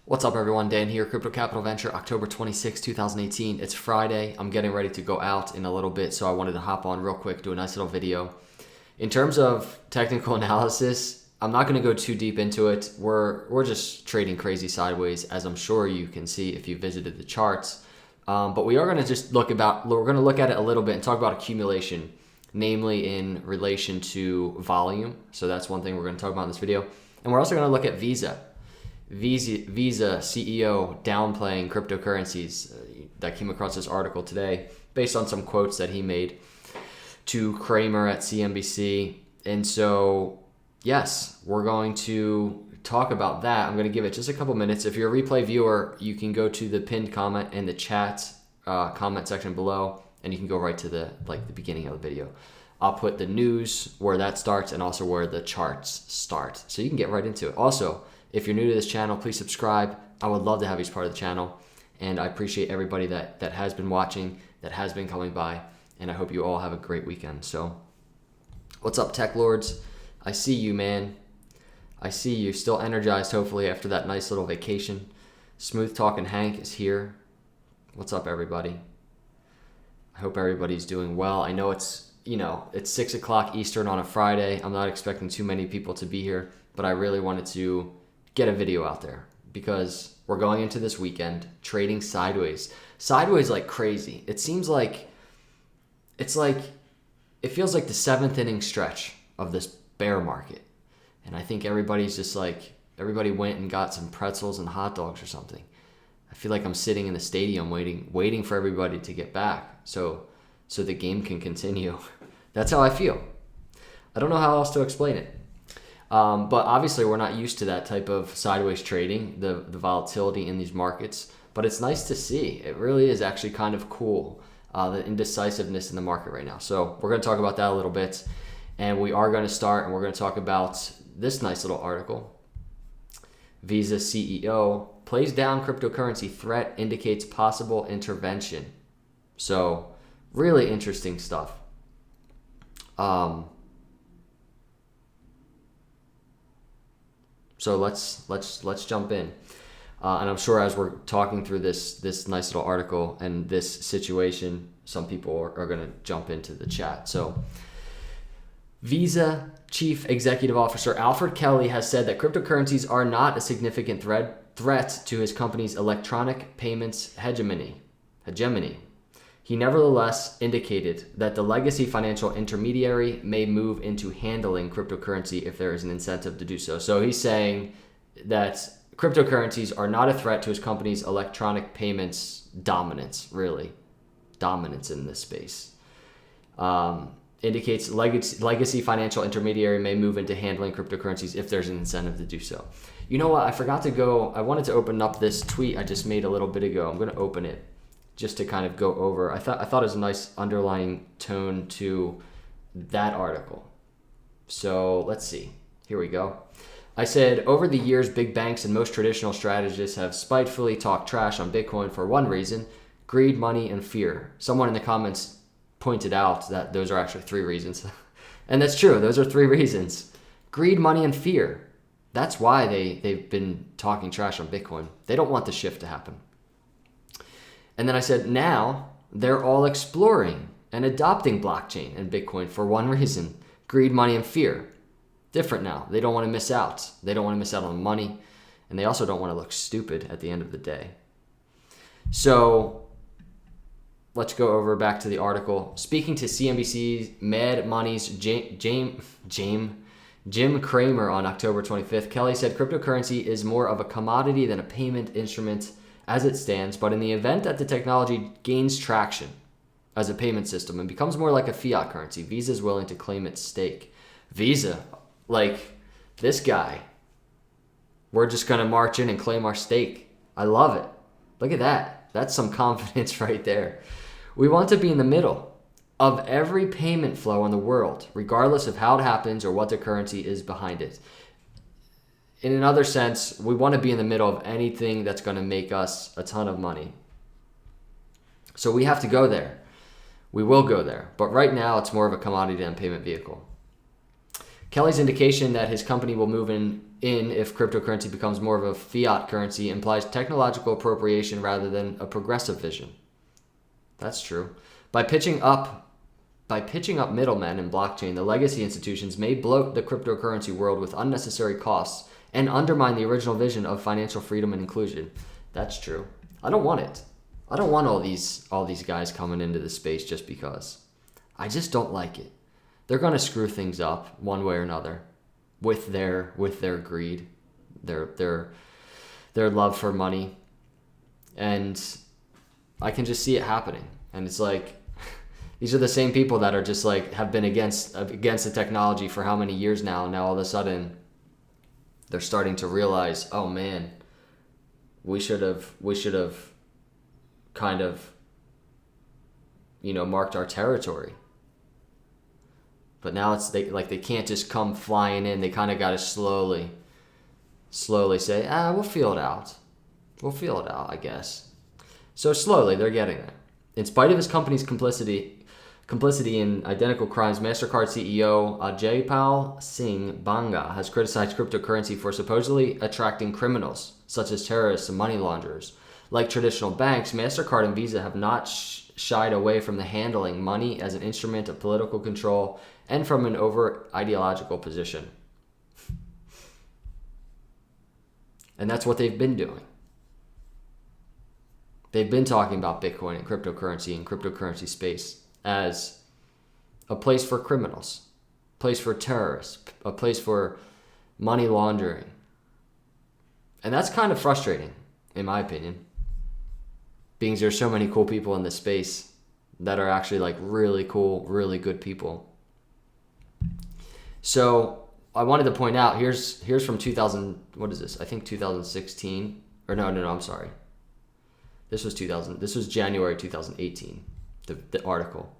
What's up, everyone? Dan here, Crypto Capital Venture, October 26, 2018. It's Friday. I'm getting ready to go out in a little bit, so I wanted to hop on real quick, do a nice little video. In terms of technical analysis, I'm not going to go too deep into it. We're just trading crazy sideways, as I'm sure you can see if you visited the charts. But we are going to just look at it a little bit and talk about accumulation, namely in relation to volume. So that's one thing we're going to talk about in this video. And we're also going to look at Visa CEO downplaying cryptocurrencies. That came across this article today based on some quotes that he made to Kramer at CNBC. And so, yes, we're going to talk about that. I'm going to give it just a couple minutes. If you're a replay viewer, you can go to the pinned comment in the chat comment section below, and you can go right to the beginning of the video. I'll put the news where that starts and also where the charts start, so you can get right into it. Also, if you're new to this channel, please subscribe. I would love to have you as part of the channel. And I appreciate everybody that has been watching, that has been coming by. And I hope you all have a great weekend. So, what's up, Tech Lords? I see you, man. I see you. Still energized, hopefully, after that nice little vacation. Smooth Talking Hank is here. What's up, everybody? I hope everybody's doing well. I know it's 6 o'clock Eastern on a Friday. I'm not expecting too many people to be here, but I really wanted to get a video out there because we're going into this weekend trading sideways like crazy. It feels like the seventh inning stretch of this bear market. And I think everybody went and got some pretzels and hot dogs or something. I feel like I'm sitting in the stadium waiting for everybody to get back so the game can continue. That's how I feel. I don't know how else to explain it. But obviously we're not used to that type of sideways trading, the volatility in these markets. But it's nice to see. It really is actually kind of cool, the indecisiveness in the market right now. So we're going to talk about that a little bit. And we are going to start, and we're going to talk about this nice little article. Visa CEO plays down cryptocurrency threat, indicates possible intervention. So really interesting stuff. So let's jump in, and I'm sure as we're talking through this nice little article and this situation, some people are going to jump into the chat. So, Visa Chief Executive Officer Alfred Kelly has said that cryptocurrencies are not a significant threat to his company's electronic payments hegemony. He nevertheless indicated that the legacy financial intermediary may move into handling cryptocurrency if there is an incentive to do so. So he's saying that cryptocurrencies are not a threat to his company's electronic payments dominance in this space. Indicates legacy financial intermediary may move into handling cryptocurrencies if there's an incentive to do so. You know what? I wanted to open up this tweet I just made a little bit ago. I'm going to open it just to kind of go over. I thought it was a nice underlying tone to that article. So let's see. Here we go. I said, over the years, big banks and most traditional strategists have spitefully talked trash on Bitcoin for one reason: greed, money, and fear. Someone in the comments pointed out that those are actually three reasons. And that's true. Those are three reasons. Greed, money, and fear. That's why they've been talking trash on Bitcoin. They don't want the shift to happen. And then I said, now they're all exploring and adopting blockchain and Bitcoin for one reason: greed, money, and fear. Different now. They don't want to miss out. They don't want to miss out on money. And they also don't want to look stupid at the end of the day. So let's go over back to the article. Speaking to CNBC's Mad Money's Jim Cramer on October 25th, Kelly said cryptocurrency is more of a commodity than a payment instrument as it stands, but in the event that the technology gains traction as a payment system and becomes more like a fiat currency, Visa is willing to claim its stake. Visa, like this guy, we're just going to march in and claim our stake. I love it. Look at that. That's some confidence right there. We want to be in the middle of every payment flow in the world, regardless of how it happens or what the currency is behind it. In another sense, we want to be in the middle of anything that's going to make us a ton of money. So we have to go there. We will go there. But right now, it's more of a commodity than payment vehicle. Kelly's indication that his company will move in if cryptocurrency becomes more of a fiat currency implies technological appropriation rather than a progressive vision. That's true. By pitching up middlemen in blockchain, the legacy institutions may bloat the cryptocurrency world with unnecessary costs and undermine the original vision of financial freedom and inclusion. That's true. I don't want it. I don't want all these guys coming into the space just because. I just don't like it. They're going to screw things up one way or another with their greed, their love for money. And I can just see it happening. And it's like, these are the same people that are just like, have been against the technology for how many years now. Now all of a sudden they're starting to realize, oh man, we should have kind of, marked our territory. But now they can't just come flying in. They kind of got to slowly say, we'll feel it out. We'll feel it out, I guess. So slowly they're getting there. In spite of his company's complicity in identical crimes, MasterCard CEO Jaypal Singh Banga has criticized cryptocurrency for supposedly attracting criminals, such as terrorists and money launderers. Like traditional banks, MasterCard and Visa have not shied away from the handling money as an instrument of political control and from an over-ideological position. And that's what they've been doing. They've been talking about Bitcoin and cryptocurrency space as a place for criminals, a place for terrorists, a place for money laundering. And that's kind of frustrating, in my opinion, because there's so many cool people in this space that are actually like really cool, really good people. So I wanted to point out, here's from 2000, what is this? I think 2016, or no, I'm sorry. This was January 2018, the article.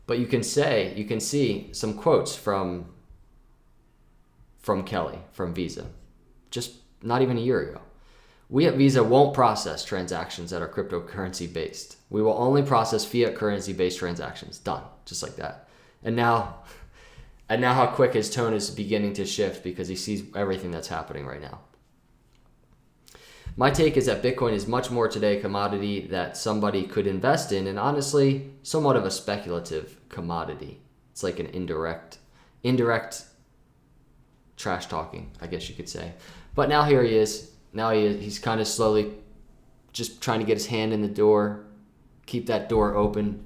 But you can see some quotes from Kelly, from Visa, just not even a year ago. We at Visa won't process transactions that are cryptocurrency based. We will only process fiat currency based transactions. Done. Just like that. And now how quick his tone is beginning to shift because he sees everything that's happening right now. My take is that Bitcoin is much more today a commodity that somebody could invest in, and honestly, somewhat of a speculative commodity. It's like an indirect trash talking, I guess you could say. But now here he is. He's kind of slowly just trying to get his hand in the door, keep that door open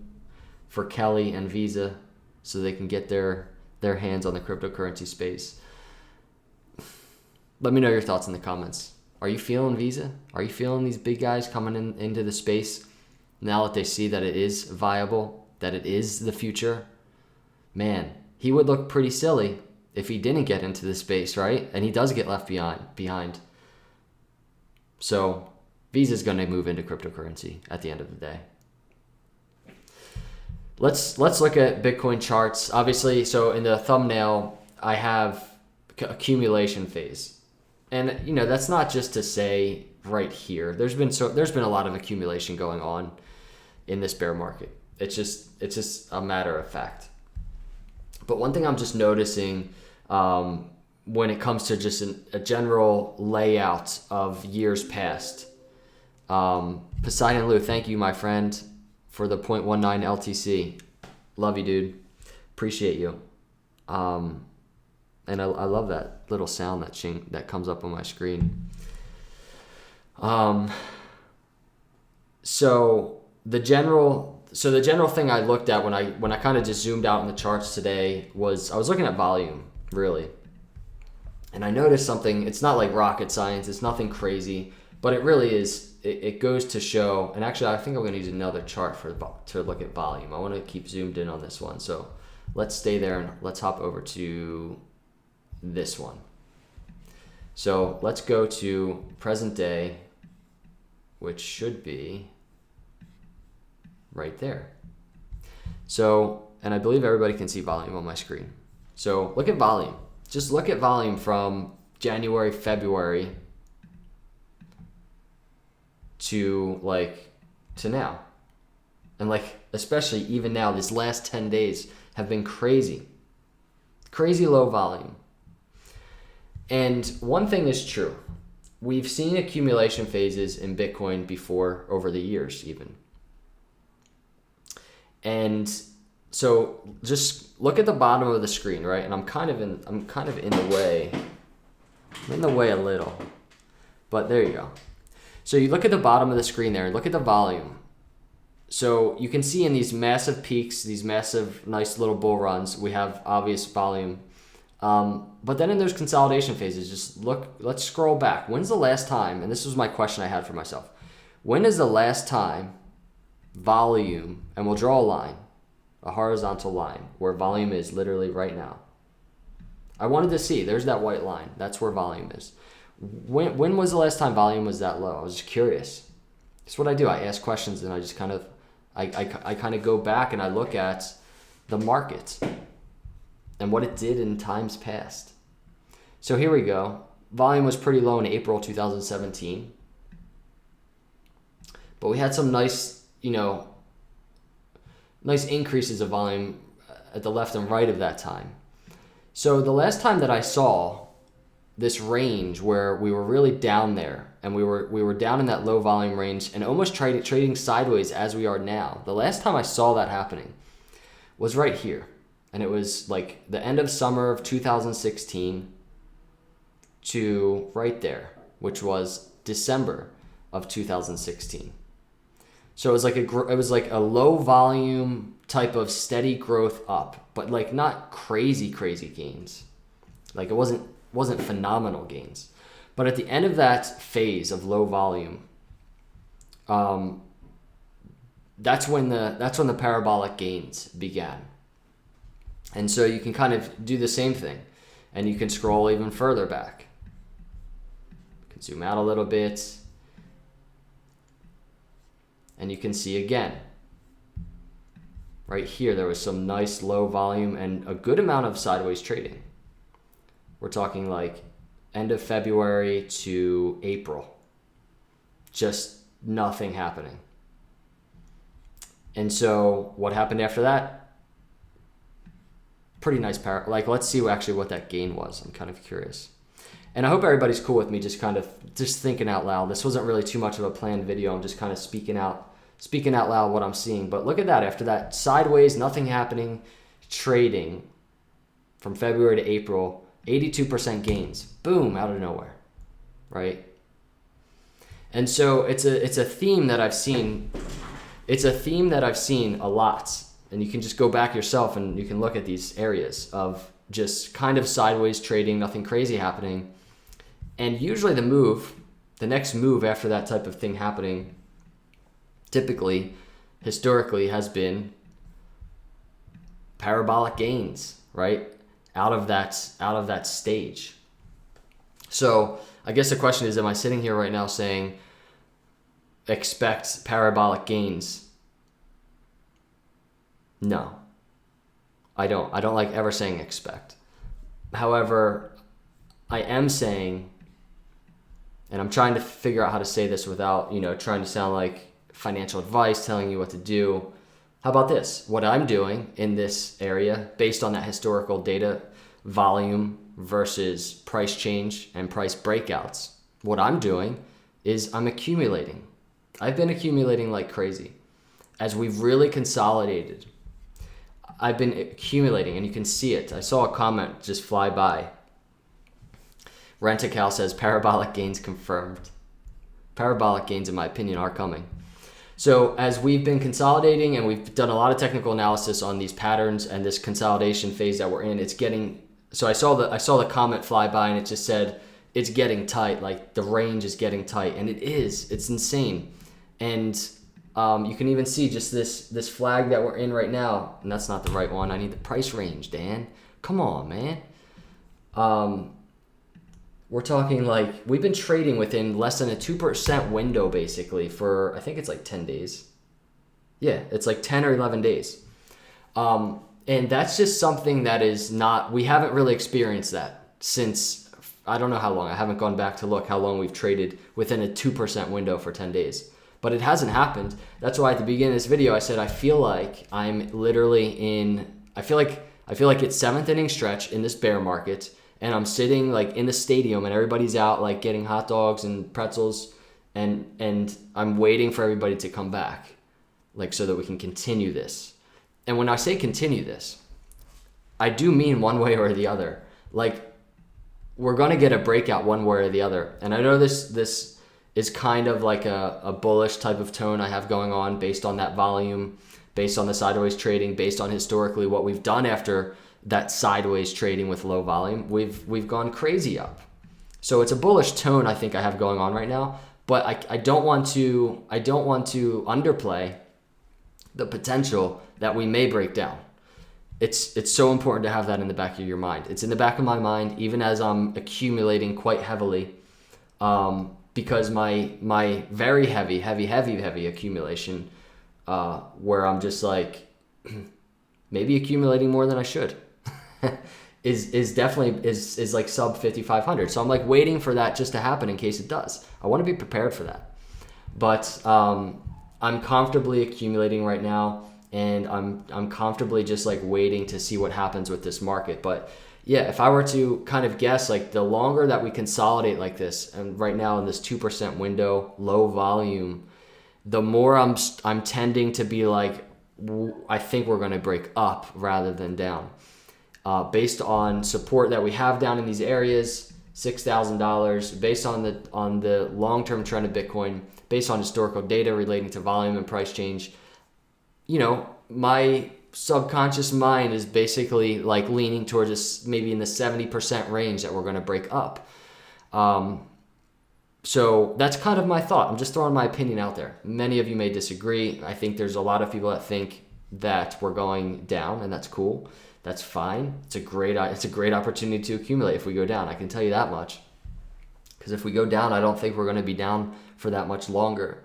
for Kelly and Visa so they can get their hands on the cryptocurrency space. Let me know your thoughts in the comments. Are you feeling Visa? Are you feeling these big guys coming into the space now that they see that it is viable, that it is the future? Man, he would look pretty silly if he didn't get into the space, right? And he does get left behind. So Visa's going to move into cryptocurrency at the end of the day. Let's look at Bitcoin charts. Obviously, so in the thumbnail, I have accumulation phase. And that's not just to say right here. There's been a lot of accumulation going on in this bear market. It's just a matter of fact. But one thing I'm just noticing when it comes to just a general layout of years past. Poseidon Lou, thank you, my friend, for the 0.19 LTC. Love you, dude. Appreciate you. And I love that little sound that comes up on my screen. So the general thing I looked at when I kind of just zoomed out in the charts today was I was looking at volume, really. And I noticed something. It's not like rocket science. It's nothing crazy, but it really is. It goes to show, and actually I think I'm going to use another chart to look at volume. I want to keep zoomed in on this one. So let's stay there and let's hop over to this one. So let's go to present day, which should be right there. So, and I believe everybody can see volume on my screen. So look at volume. Just look at volume from January, February to now. And especially even now, these last 10 days have been crazy. Crazy low volume. And one thing is true. We've seen accumulation phases in Bitcoin before over the years even. And so just look at the bottom of the screen, right? And I'm kind of in the way. I'm in the way a little. But there you go. So you look at the bottom of the screen there and look at the volume. So you can see in these massive peaks, these massive nice little bull runs, we have obvious volume. But then in those consolidation phases, just look, let's scroll back. When's the last time, and this was my question I had for myself, when is the last time volume, and we'll draw a line, a horizontal line, where volume is literally right now. I wanted to see, there's that white line, that's where volume is. When was the last time volume was that low? I was just curious. That's what I do, I ask questions and I just kind of, I kind of go back and I look at the market and what it did in times past. So here we go. Volume was pretty low in April 2017. But we had some nice, nice increases of volume at the left and right of that time. So the last time that I saw this range where we were really down there and we were down in that low volume range and almost trading sideways as we are now. The last time I saw that happening was right here. And it was like the end of summer of 2016 to right there, which was December of 2016. So it was like a low volume type of steady growth up, but like not crazy gains. Like it wasn't phenomenal gains. But at the end of that phase of low volume, that's when the parabolic gains began. And so you can kind of do the same thing, and you can scroll even further back. You can zoom out a little bit, and you can see again. Right here, there was some nice low volume and a good amount of sideways trading. We're talking like end of February to April. Just nothing happening. And so what happened after that? Pretty nice like let's see actually what that gain was. I'm kind of curious. And I hope everybody's cool with me just thinking out loud. This wasn't really too much of a planned video. I'm just kind of speaking out loud what I'm seeing. But look at that. After that sideways, nothing happening, trading from February to April, 82% gains. Boom, out of nowhere. Right? And so it's a theme that I've seen. It's a theme that I've seen a lot. And you can just go back yourself and you can look at these areas of just kind of sideways trading, nothing crazy happening. And usually the next move after that type of thing happening, typically, historically, has been parabolic gains, right? Out of that stage. So I guess the question is, am I sitting here right now saying expect parabolic gains? No, I don't. I don't like ever saying expect. However, I am saying, and I'm trying to figure out how to say this without, trying to sound like financial advice, telling you what to do. How about this? What I'm doing in this area, based on that historical data, volume versus price change and price breakouts, what I'm doing is I'm accumulating. I've been accumulating like crazy. As we've really consolidated, I've been accumulating, and you can see it. I saw a comment just fly by. Rent-A-Cal says parabolic gains confirmed. Parabolic gains, in my opinion, are coming. So as we've been consolidating and we've done a lot of technical analysis on these patterns and this consolidation phase that we're in, it's getting. So I saw the comment fly by, and it just said it's getting tight. Like the range is getting tight, and it is. It's insane, and you can even see just this flag that we're in right now, and that's not the right one. I need the price range, Dan. Come on, man. We're talking like we've been trading within less than a 2% window basically for, I think it's like 10 days. Yeah, it's like 10 or 11 days. And that's just something that is not, we haven't really experienced that since, I don't know how long. I haven't gone back to look how long we've traded within a 2% window for 10 days. But it hasn't happened. That's why at the beginning of this video, I said, I feel like I feel like it's 7th inning stretch in this bear market, and I'm sitting like in the stadium and everybody's out like getting hot dogs and pretzels, and I'm waiting for everybody to come back, like so that we can continue this. And when I say continue this, I do mean one way or the other. Like, we're going to get a breakout one way or the other. And I know this is kind of like a bullish type of tone I have going on based on that volume, based on the sideways trading, based on historically what we've done after that sideways trading with low volume. We've gone crazy up. So it's a bullish tone I think I have going on right now, but I don't want to underplay the potential that we may break down. It's so important to have that in the back of your mind. It's in the back of my mind even as I'm accumulating quite heavily, because my very heavy accumulation, where I'm just like maybe accumulating more than I should, is definitely is like sub 5,500. So I'm like waiting for that just to happen in case it does. I want to be prepared for that, but I'm comfortably accumulating right now. And I'm comfortably just like waiting to see what happens with this market. But yeah, if I were to kind of guess, like the longer that we consolidate like this, and right now in this 2% window, low volume, the more I'm tending to be like, I think we're going to break up rather than down, based on support that we have down in these areas, $6,000, based on the long-term trend of Bitcoin, based on historical data relating to volume and price change. You know, my subconscious mind is basically like leaning towards this, maybe in the 70% range that we're going to break up. So that's kind of my thought. I'm just throwing my opinion out there. Many of you may disagree. I think there's a lot of people that think that we're going down, and that's cool. That's fine. It's a great opportunity to accumulate if we go down. I can tell you that much. Because if we go down, I don't think we're going to be down for that much longer.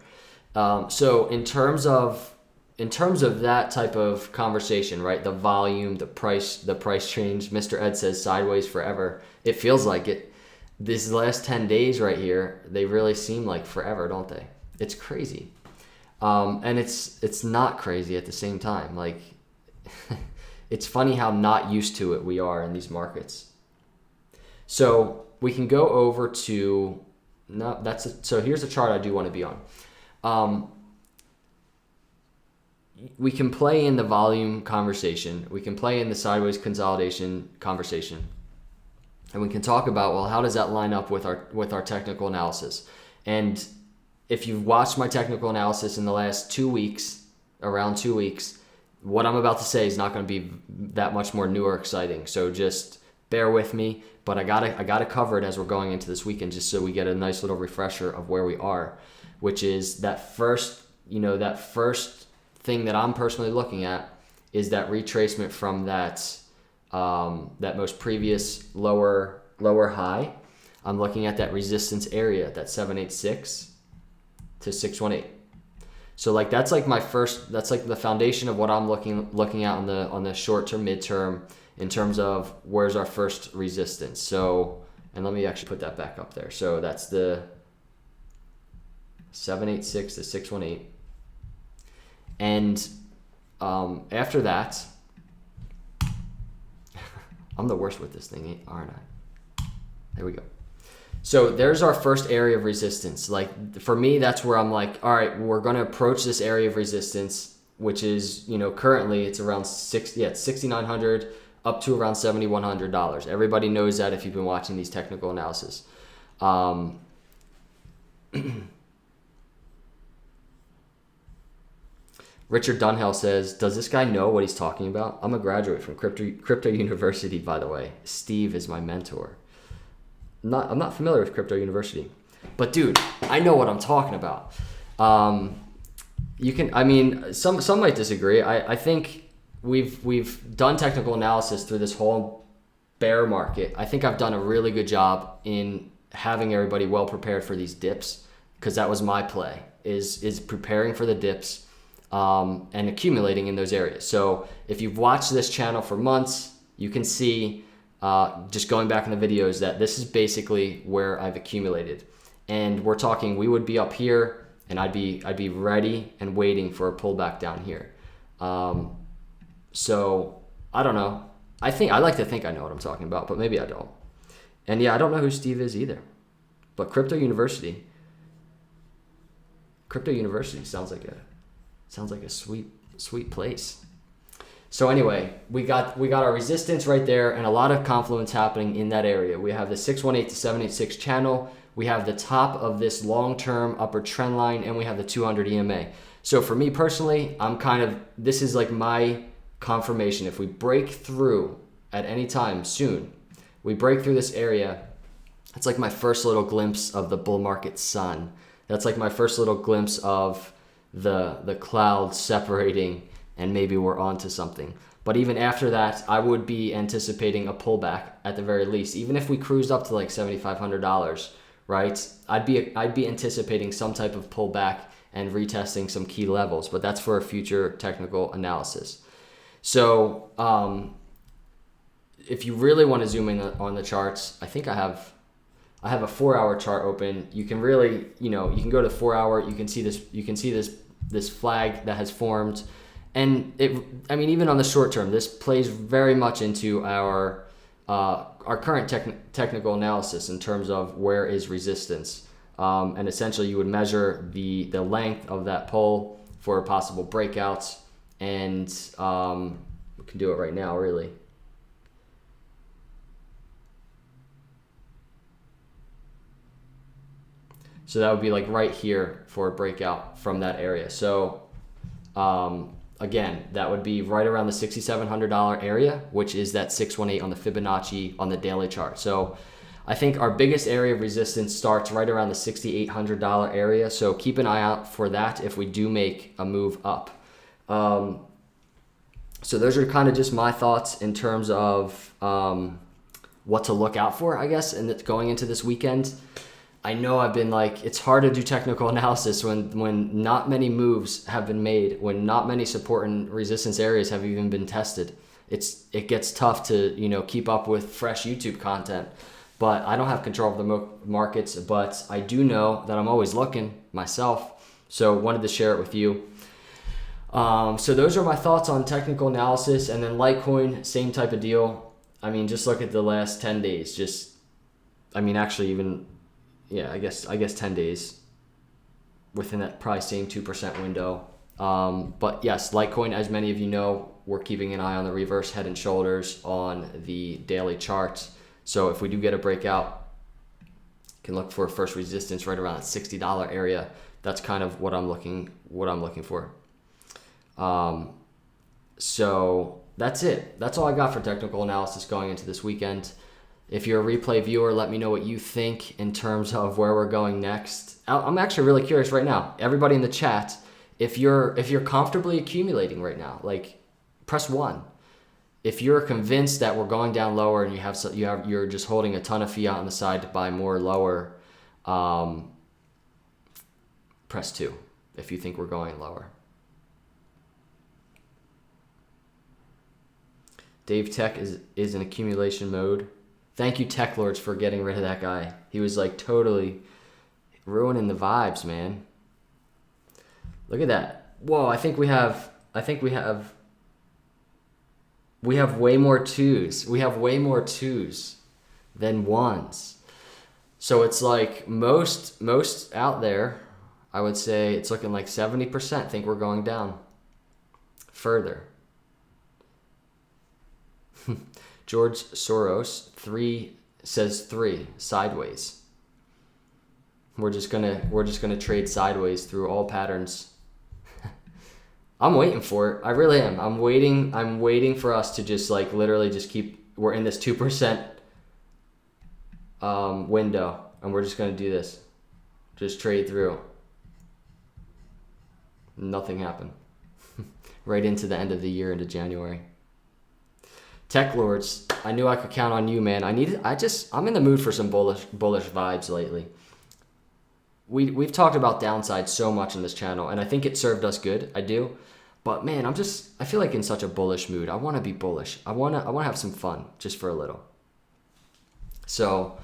So in terms of that type of conversation, right? The volume, the price change. Mr. Ed says sideways forever. It feels like it. These last 10 days right here, they really seem like forever, don't they? It's crazy. And it's not crazy at the same time. Like, it's funny how not used to it we are in these markets. So we can go over to, so here's a chart I do want to be on. We can play in the volume conversation. We can play in the sideways consolidation conversation. And we can talk about, well, how does that line up with our technical analysis? And if you've watched my technical analysis in the last 2 weeks, around 2 weeks, what I'm about to say is not going to be that much more new or exciting. So just bear with me, but I gotta cover it as we're going into this weekend, just so we get a nice little refresher of where we are, which is that first thing that I'm personally looking at is that retracement from that most previous lower high. I'm looking at that resistance area, that 786 to 618. So like that's like the foundation of what I'm looking at on the short term, midterm, in terms of where's our first resistance. So, and let me actually put that back up there. So that's the 786 to 618. And after that, I'm the worst with this thing, aren't I? There we go. So there's our first area of resistance. Like for me, that's where I'm like, all right, we're going to approach this area of resistance, which is, currently it's around $6,900 up to around $7,100. Everybody knows that if you've been watching these technical analysis. Richard Dunhill says, does this guy know what he's talking about? I'm a graduate from Crypto University, by the way. Steve is my mentor. I'm not familiar with Crypto University. But dude, I know what I'm talking about. Some might disagree. I think we've done technical analysis through this whole bear market. I think I've done a really good job in having everybody well prepared for these dips, because that was my play, is preparing for the dips. And accumulating in those areas. So if you've watched this channel for months, you can see, just going back in the videos, that this is basically where I've accumulated. And we're talking, we would be up here, and I'd be ready and waiting for a pullback down here. So I don't know. I like to think I know what I'm talking about, but maybe I don't. And yeah, I don't know who Steve is either. But Crypto University sounds like a sweet place. So anyway, we got our resistance right there, and a lot of confluence happening in that area. We have the 618 to 786 channel. We have the top of this long-term upper trend line, and we have the 200 EMA. So for me personally, this is like my confirmation. If we break through at any time soon, we break through this area, it's like my first little glimpse of the bull market sun. That's like my first little glimpse of the clouds separating, and maybe we're onto something. But even after that, I would be anticipating a pullback at the very least. Even if we cruised up to like $7,500, right? I'd be anticipating some type of pullback and retesting some key levels, but that's for a future technical analysis. So if you really want to zoom in on the charts, I think I have a 4-hour chart open. You can really, you can go to 4-hour. You can see this flag that has formed, and even on the short term, this plays very much into our current technical analysis in terms of where is resistance, and essentially you would measure the length of that pole for possible breakouts, and we can do it right now, really. So that would be like right here for a breakout from that area. So again, that would be right around the $6,700 area, which is that 618 on the Fibonacci on the daily chart. So I think our biggest area of resistance starts right around the $6,800 area. So keep an eye out for that if we do make a move up. So those are kind of just my thoughts in terms of what to look out for, I guess, and going into this weekend. I know I've been like, it's hard to do technical analysis when not many moves have been made, when not many support and resistance areas have even been tested. It gets tough to keep up with fresh YouTube content. But I don't have control of the markets, but I do know that I'm always looking myself. So wanted to share it with you. So those are my thoughts on technical analysis. And then Litecoin, same type of deal. I mean, just look at the last 10 days. I guess 10 days within that probably same 2% window. But yes, Litecoin, as many of you know, we're keeping an eye on the reverse head and shoulders on the daily charts. So if we do get a breakout, you can look for a first resistance right around that $60 area. That's kind of what I'm looking for. So that's it. That's all I got for technical analysis going into this weekend. If you're a replay viewer, let me know what you think in terms of where we're going next. I'm actually really curious right now. Everybody in the chat, if you're comfortably accumulating right now, like press 1. If you're convinced that we're going down lower and you're just holding a ton of fiat on the side to buy more lower, press 2. If you think we're going lower. Dave Tech is in accumulation mode. Thank you, Tech Lords, for getting rid of that guy. He was like totally ruining the vibes, man. Look at that. Whoa, I think we have way more twos. We have way more twos than ones. So it's like most out there, I would say it's looking like 70% think we're going down further. George Soros says 3 sideways. We're just gonna trade sideways through all patterns. I'm waiting for it. I really am. I'm waiting for us to just like literally just we're in this 2% window, and we're just gonna do this. Just trade through. Nothing happened. Right into the end of the year, into January. Tech Lords, I knew I could count on you, man. I'm in the mood for some bullish vibes lately. We've talked about downside so much in this channel, and I think it served us good. I do. But man, I feel like in such a bullish mood. I want to be bullish. I want to have some fun just for a little. So,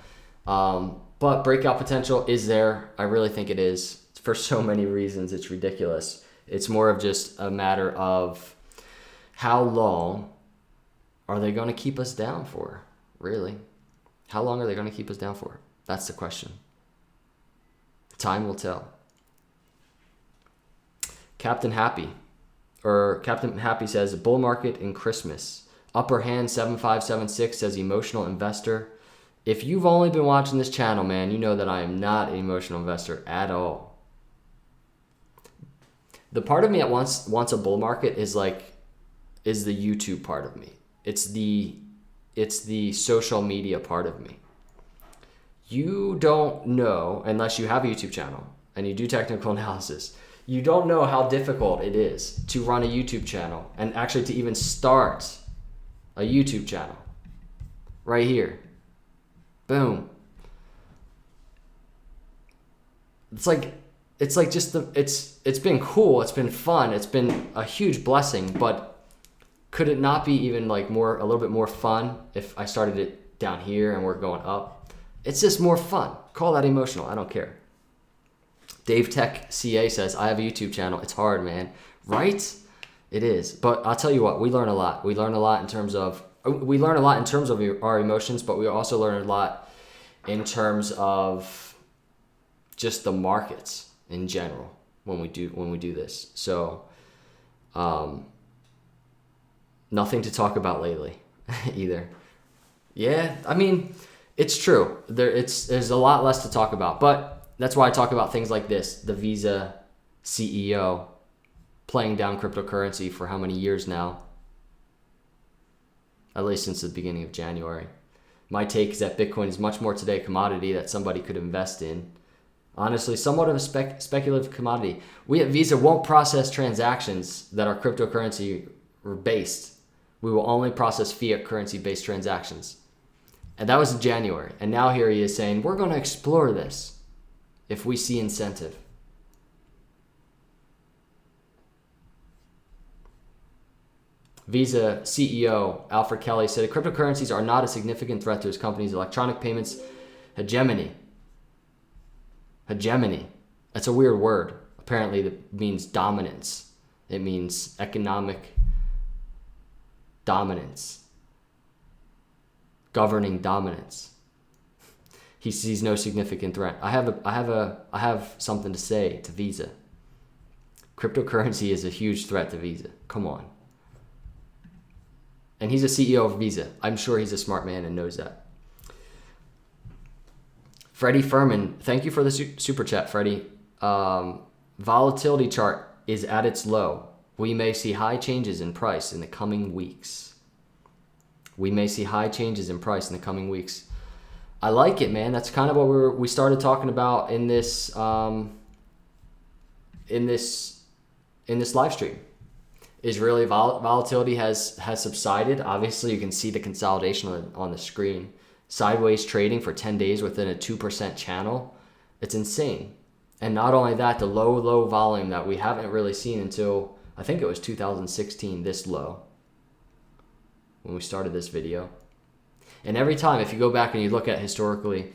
but breakout potential is there. I really think it is. For so many reasons, it's ridiculous. It's more of just a matter of how long are they going to keep us down for? Really? How long are they going to keep us down for? That's the question. Time will tell. Captain Happy says, bull market in Christmas. Upper hand 7576 says emotional investor. If you've only been watching this channel, man, you know that I am not an emotional investor at all. The part of me that wants a bull market is the YouTube part of me. It's the social media part of me. You don't know, unless you have a YouTube channel and you do technical analysis, you don't know how difficult it is to run a YouTube channel and actually to even start a YouTube channel. Right here. Boom. It's been cool, it's been fun, it's been a huge blessing, but could it not be even a little bit more fun if I started it down here and we're going up? It's just more fun. Call that emotional, I don't care. Dave Tech CA says, I have a YouTube channel. It's hard, man. Right? It is. But I'll tell you what, we learn a lot. We learn a lot in terms of our emotions, but we also learn a lot in terms of just the markets in general when we do this. So nothing to talk about lately either. Yeah, I mean, it's true. There's a lot less to talk about, but that's why I talk about things like this. The Visa CEO playing down cryptocurrency for how many years now? At least since the beginning of January. My take is that Bitcoin is much more today a commodity that somebody could invest in. Honestly, somewhat of a speculative commodity. We at Visa won't process transactions that are cryptocurrency based. We will only process fiat currency based transactions. And that was in January. And now here he is saying, we're going to explore this if we see incentive. Visa CEO Alfred Kelly said cryptocurrencies are not a significant threat to his company's electronic payments hegemony. Hegemony. That's a weird word. Apparently it means dominance. It means economic dominance. Governing dominance. He sees no significant threat. I have something to say to Visa. Cryptocurrency is a huge threat to Visa. Come on. And he's a CEO of Visa. I'm sure he's a smart man and knows that. Freddie Furman, thank you for the super chat, Freddie. Volatility chart is at its low. We may see high changes in price in the coming weeks. We may see high changes in price in the coming weeks. I like it, man. That's kind of what we started talking about in this live stream. Is really volatility has subsided. Obviously, you can see the consolidation on the screen. Sideways trading for 10 days within a 2% channel. It's insane. And not only that, the low volume that we haven't really seen until, I think it was 2016, this low, when we started this video. And every time, if you go back and you look at historically,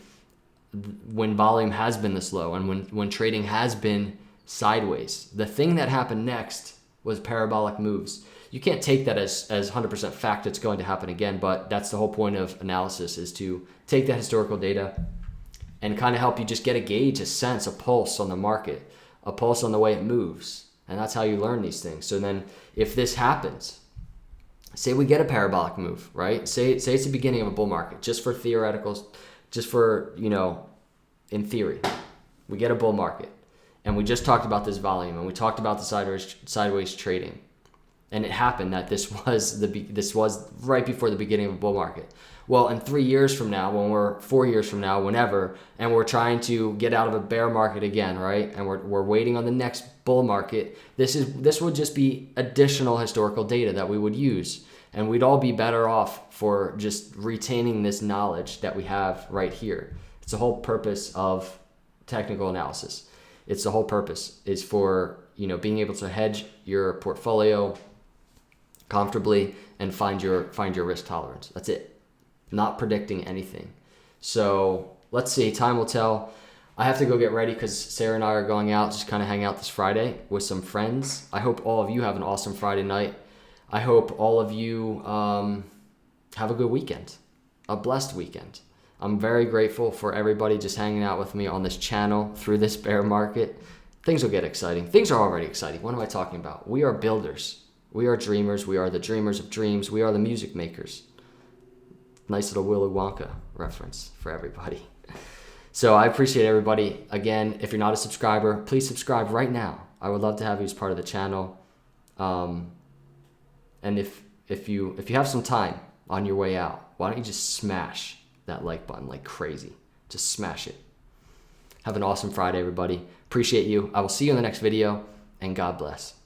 when volume has been this low and when trading has been sideways, the thing that happened next was parabolic moves. You can't take that as 100% fact it's going to happen again, but that's the whole point of analysis, is to take that historical data and kind of help you just get a gauge, a sense, a pulse on the market, a pulse on the way it moves. And that's how you learn these things. So then if this happens, say we get a parabolic move, right? Say it's the beginning of a bull market, just for theoreticals, just for, in theory, we get a bull market. And we just talked about this volume, and we talked about the sideways trading, and it happened that this was right before the beginning of a bull market. Well, in 3 years from now, 4 years from now, whenever, and we're trying to get out of a bear market again, right? And we're waiting on the next bull market. This would just be additional historical data that we would use, and we'd all be better off for just retaining this knowledge that we have right here. It's the whole purpose of technical analysis. It's the whole purpose is for, being able to hedge your portfolio comfortably and find your risk tolerance. That's it. Not predicting anything. So let's see. Time will tell. I have to go get ready because Sarah and I are going out, just kind of hang out this Friday with some friends. I hope all of you have an awesome Friday night. I hope all of you have a good weekend, a blessed weekend. I'm very grateful for everybody just hanging out with me on this channel through this bear market. Things will get exciting. Things are already exciting. What am I talking about? We are builders. We are dreamers. We are the dreamers of dreams. We are the music makers. Nice little Willy Wonka reference for everybody. So I appreciate everybody. Again, if you're not a subscriber, please subscribe right now. I would love to have you as part of the channel. And if you have some time on your way out, why don't you just smash that like button like crazy? Just smash it. Have an awesome Friday, everybody. Appreciate you. I will see you in the next video, and God bless.